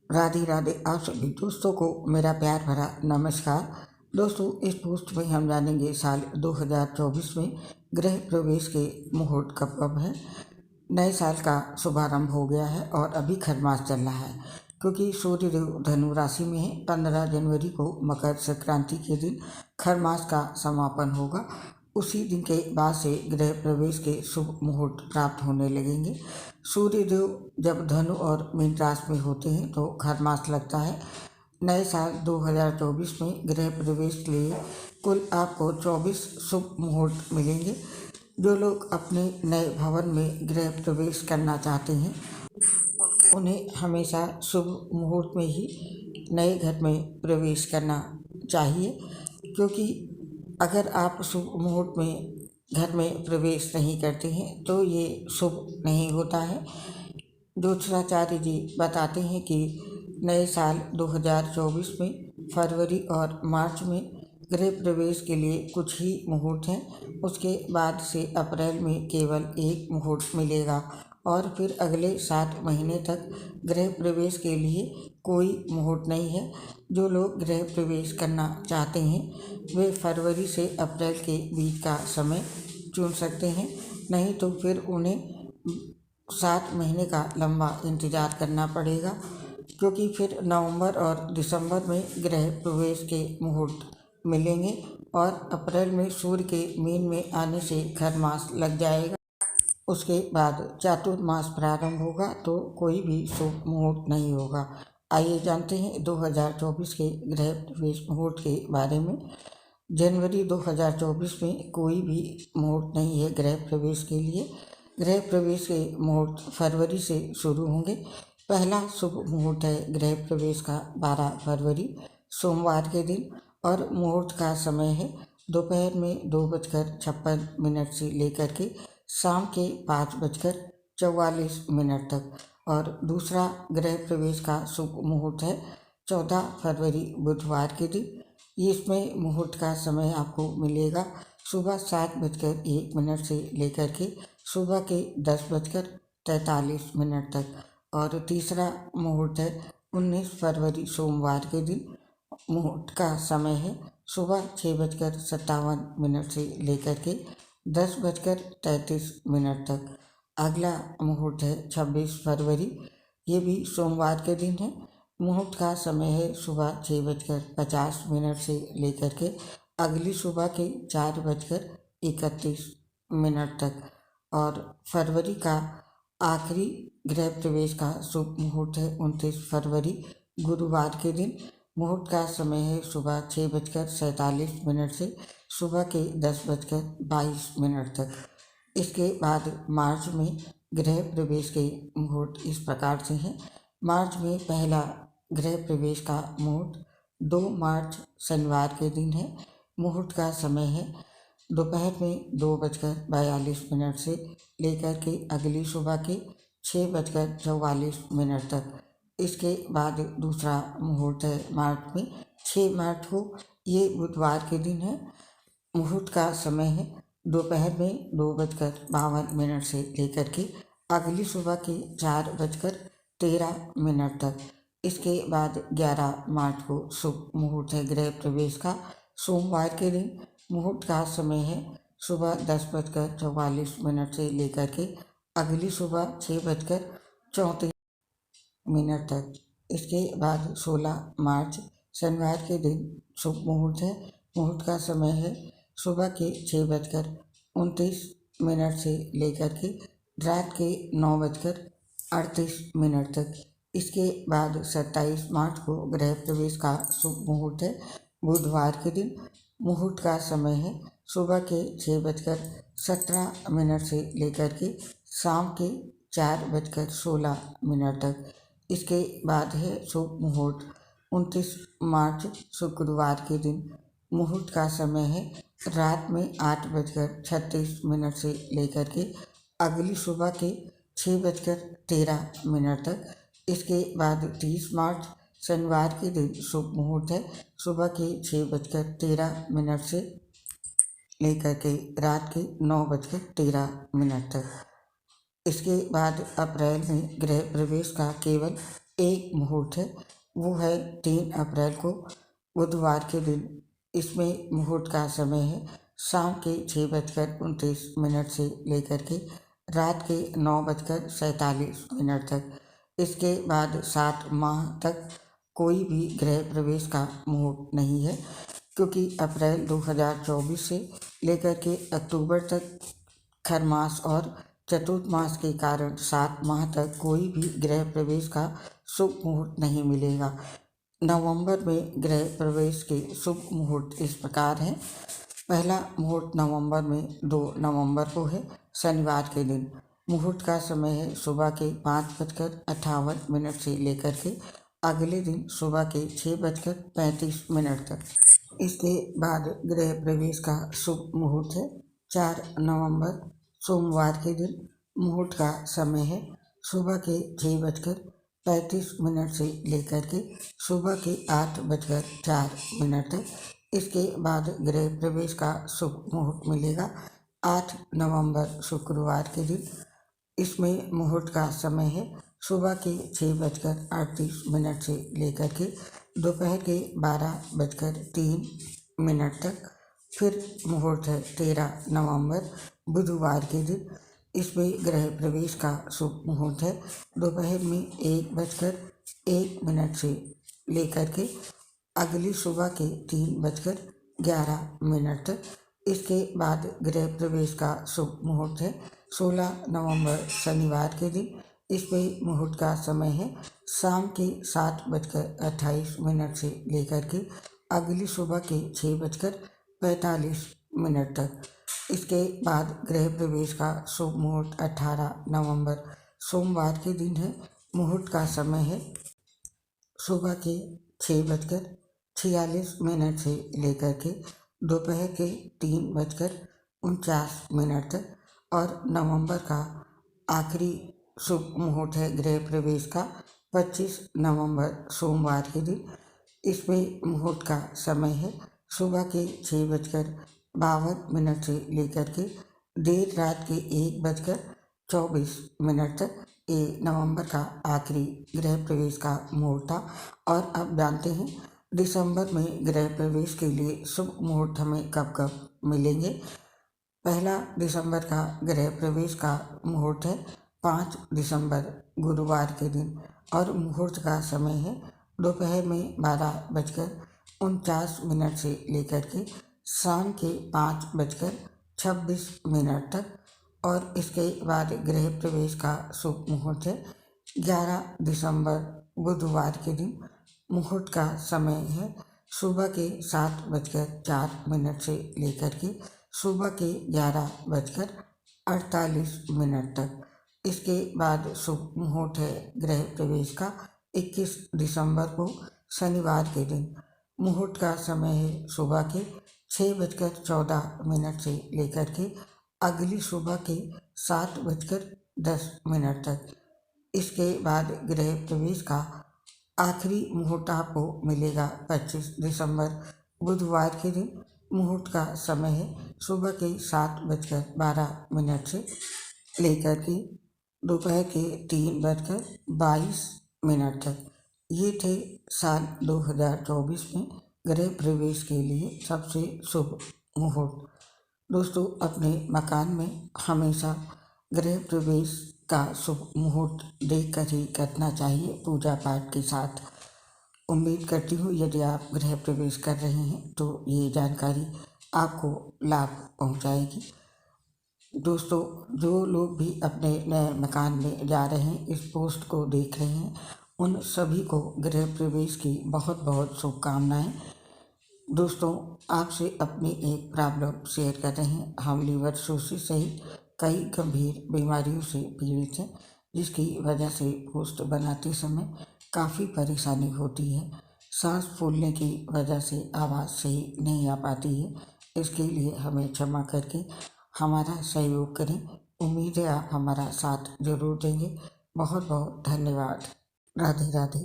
राधे राधे। आप सभी दोस्तों को मेरा प्यार भरा नमस्कार। दोस्तों, इस पोस्ट में हम जानेंगे साल 2024 में गृह प्रवेश के मुहूर्त कब है। नए साल का शुभारंभ हो गया है और अभी खरमास चल रहा है, क्योंकि सूर्यदेव धनु राशि में है। 15 जनवरी को मकर संक्रांति के दिन खरमास का समापन होगा। उसी दिन के बाद से गृह प्रवेश के शुभ मुहूर्त प्राप्त होने लगेंगे। सूर्यदेव जब धनु और मीन राशि में होते हैं तो खरमास लगता है। नए साल 2024 में गृह प्रवेश के लिए कुल आपको 24 शुभ मुहूर्त मिलेंगे। जो लोग अपने नए भवन में गृह प्रवेश करना चाहते हैं उन्हें हमेशा शुभ मुहूर्त में ही नए घर में प्रवेश करना चाहिए, क्योंकि अगर आप शुभ मुहूर्त में घर में प्रवेश नहीं करते हैं तो ये शुभ नहीं होता है। ज्योतिषाचार्य जी बताते हैं कि नए साल 2024 में फरवरी और मार्च में गृह प्रवेश के लिए कुछ ही मुहूर्त हैं। उसके बाद से अप्रैल में केवल एक मुहूर्त मिलेगा और फिर अगले 7 महीने तक गृह प्रवेश के लिए कोई मुहूर्त नहीं है। जो लोग गृह प्रवेश करना चाहते हैं वे फरवरी से अप्रैल के बीच का समय चुन सकते हैं, नहीं तो फिर उन्हें 7 महीने का लंबा इंतज़ार करना पड़ेगा, क्योंकि फिर नवंबर और दिसंबर में गृह प्रवेश के मुहूर्त मिलेंगे और अप्रैल में सूर्य के मीन में आने से खरमास लग जाएगा। उसके बाद चातुर्मास प्रारंभ होगा तो कोई भी शुभ मुहूर्त नहीं होगा। आइए जानते हैं 2024 के गृह प्रवेश मुहूर्त के बारे में। जनवरी 2024 में कोई भी मुहूर्त नहीं है गृह प्रवेश के लिए। गृह प्रवेश के मुहूर्त फरवरी से शुरू होंगे। पहला शुभ मुहूर्त है गृह प्रवेश का 12 फरवरी सोमवार के दिन, और मुहूर्त का समय है दोपहर में 2:56 से लेकर के शाम के 5:44 तक। और दूसरा गृह प्रवेश का शुभ मुहूर्त है 14 फरवरी बुधवार के दिन। इसमें मुहूर्त का समय आपको मिलेगा सुबह 7:01 से लेकर के सुबह के 10:43 तक। और तीसरा मुहूर्त है 19 फरवरी सोमवार के दिन। मुहूर्त का समय है सुबह 6:57 से लेकर के 10:33 तक। अगला मुहूर्त है 26 फरवरी, ये भी सोमवार के दिन है। मुहूर्त का समय है सुबह 6:50 से लेकर के अगली सुबह के 4:31 तक। और फरवरी का आखिरी गृह प्रवेश का शुभ मुहूर्त है 29 फरवरी गुरुवार के दिन। मुहूर्त का समय है सुबह 6:47 से सुबह के 10:22 तक। इसके बाद मार्च में गृह प्रवेश के मुहूर्त इस प्रकार से हैं। मार्च में पहला गृह प्रवेश का मुहूर्त 2 मार्च शनिवार के दिन है। मुहूर्त का समय है दोपहर में 2:42 से लेकर के अगली सुबह के 6:44 तक। इसके बाद दूसरा मुहूर्त है मार्च में 6 मार्च को, ये बुधवार के दिन है। मुहूर्त का समय है दोपहर में 2:52 से लेकर के अगली सुबह के 4:13 तक। इसके बाद 11 मार्च को शुभ मुहूर्त है गृह प्रवेश का सोमवार के दिन। मुहूर्त का समय है सुबह 10:44 से लेकर के अगली सुबह 6:34 तक। इसके बाद 16 मार्च शनिवार के दिन शुभ मुहूर्त है। मुहूर्त का समय है सुबह के 6:29 से लेकर के रात के 9:38 तक। इसके बाद 27 मार्च को गृह प्रवेश का शुभ मुहूर्त है बुधवार के दिन। मुहूर्त का समय है सुबह के 6:17 से लेकर के शाम के 4:16 तक। इसके बाद है शुभ मुहूर्त 29 मार्च शुक्रवार के दिन। मुहूर्त का समय है रात में 8:36 से लेकर के अगली सुबह के 6:13 तक। इसके बाद 30 मार्च शनिवार के दिन शुभ मुहूर्त है सुबह के 6:13 से लेकर के रात के 9:13 तक। इसके बाद अप्रैल में गृह प्रवेश का केवल एक मुहूर्त है, वो है 3 अप्रैल को बुधवार के दिन। इसमें मुहूर्त का समय है शाम के 6:29 से लेकर के रात के 9:47 तक। इसके बाद 7 माह तक कोई भी गृह प्रवेश का मुहूर्त नहीं है, क्योंकि अप्रैल 2024 से लेकर के अक्टूबर तक खरमास और चतुर्थमास के कारण 7 माह तक कोई भी गृह प्रवेश का शुभ मुहूर्त नहीं मिलेगा। नवंबर में गृह प्रवेश के शुभ मुहूर्त इस प्रकार हैं। पहला मुहूर्त नवंबर में 2 नवंबर को है, शनिवार के दिन। मुहूर्त का समय है सुबह के 5:58 से लेकर के अगले दिन सुबह के 6:35 तक। इसके बाद गृह प्रवेश का शुभ मुहूर्त है 4 नवंबर सोमवार के दिन। मुहूर्त का समय है सुबह के 6:35 से लेकर के सुबह के 8:04 तक। इसके बाद गृह प्रवेश का शुभ मुहूर्त मिलेगा 8 नवंबर शुक्रवार के दिन। इसमें मुहूर्त का समय है सुबह के 6:38 से लेकर के दोपहर के 12:03 तक। फिर मुहूर्त है 13 नवंबर बुधवार के दिन। इसमें गृह प्रवेश का शुभ मुहूर्त है दोपहर में 1:01 से लेकर के अगली सुबह के 3:11 तक। इसके बाद गृह प्रवेश का शुभ मुहूर्त है 16 नवंबर शनिवार के दिन। इसमें मुहूर्त का समय है शाम के 7:28 से लेकर के अगली सुबह के 6:45 तक। इसके बाद गृह प्रवेश का शुभ मुहूर्त 18 नवंबर सोमवार के दिन है। मुहूर्त का समय है सुबह के 6:46 से लेकर के दोपहर के 3:49 तक। और नवंबर का आखिरी शुभ मुहूर्त है गृह प्रवेश का 25 नवंबर सोमवार के दिन। इसमें मुहूर्त का समय है सुबह के 6:52 से लेकर के देर रात के 1:24 तक। ये नवंबर का आखिरी गृह प्रवेश का मुहूर्त था। और अब जानते हैं दिसंबर में गृह प्रवेश के लिए शुभ मुहूर्त हमें कब कब मिलेंगे। पहला दिसंबर का गृह प्रवेश का मुहूर्त है 5 दिसंबर गुरुवार के दिन। और मुहूर्त का समय है दोपहर में 12:49 से लेकर के शाम के 5:26 तक। और इसके बाद गृह प्रवेश का शुभ मुहूर्त है 11 दिसंबर बुधवार के दिन। मुहूर्त का समय है सुबह के 7:04 से लेकर के सुबह के 11:48 तक। इसके बाद शुभ मुहूर्त है गृह प्रवेश का 21 दिसंबर को शनिवार के दिन। मुहूर्त का समय है सुबह के 6:14 से लेकर के अगली सुबह के 7:10 तक। इसके बाद गृह प्रवेश का आखिरी मुहूर्त आपको मिलेगा 25 दिसंबर बुधवार के दिन। मुहूर्त का समय है सुबह के 7:12 से लेकर के दोपहर के 3:22 तक। ये थे साल 2024 में गृह प्रवेश के लिए सबसे शुभ मुहूर्त। दोस्तों, अपने मकान में हमेशा गृह प्रवेश का शुभ मुहूर्त देखकर ही करना चाहिए, पूजा पाठ के साथ। उम्मीद करती हूँ यदि आप गृह प्रवेश कर रहे हैं तो ये जानकारी आपको लाभ पहुँचाएगी। दोस्तों, जो लोग भी अपने नए मकान में जा रहे हैं, इस पोस्ट को देख रहे हैं, उन सभी को गृह प्रवेश की बहुत बहुत शुभकामनाएं। दोस्तों, आपसे अपनी एक प्रॉब्लम शेयर कर रहे हैं। हम लीवर सिरोसिस सहित कई गंभीर बीमारियों से पीड़ित हैं, जिसकी वजह से पोस्ट बनाते समय काफ़ी परेशानी होती है। सांस फूलने की वजह से आवाज़ सही नहीं आ पाती है। इसके लिए हमें क्षमा करके हमारा सहयोग करें। उम्मीद है आप हमारा साथ जरूर देंगे। बहुत बहुत धन्यवाद। राधे राधे।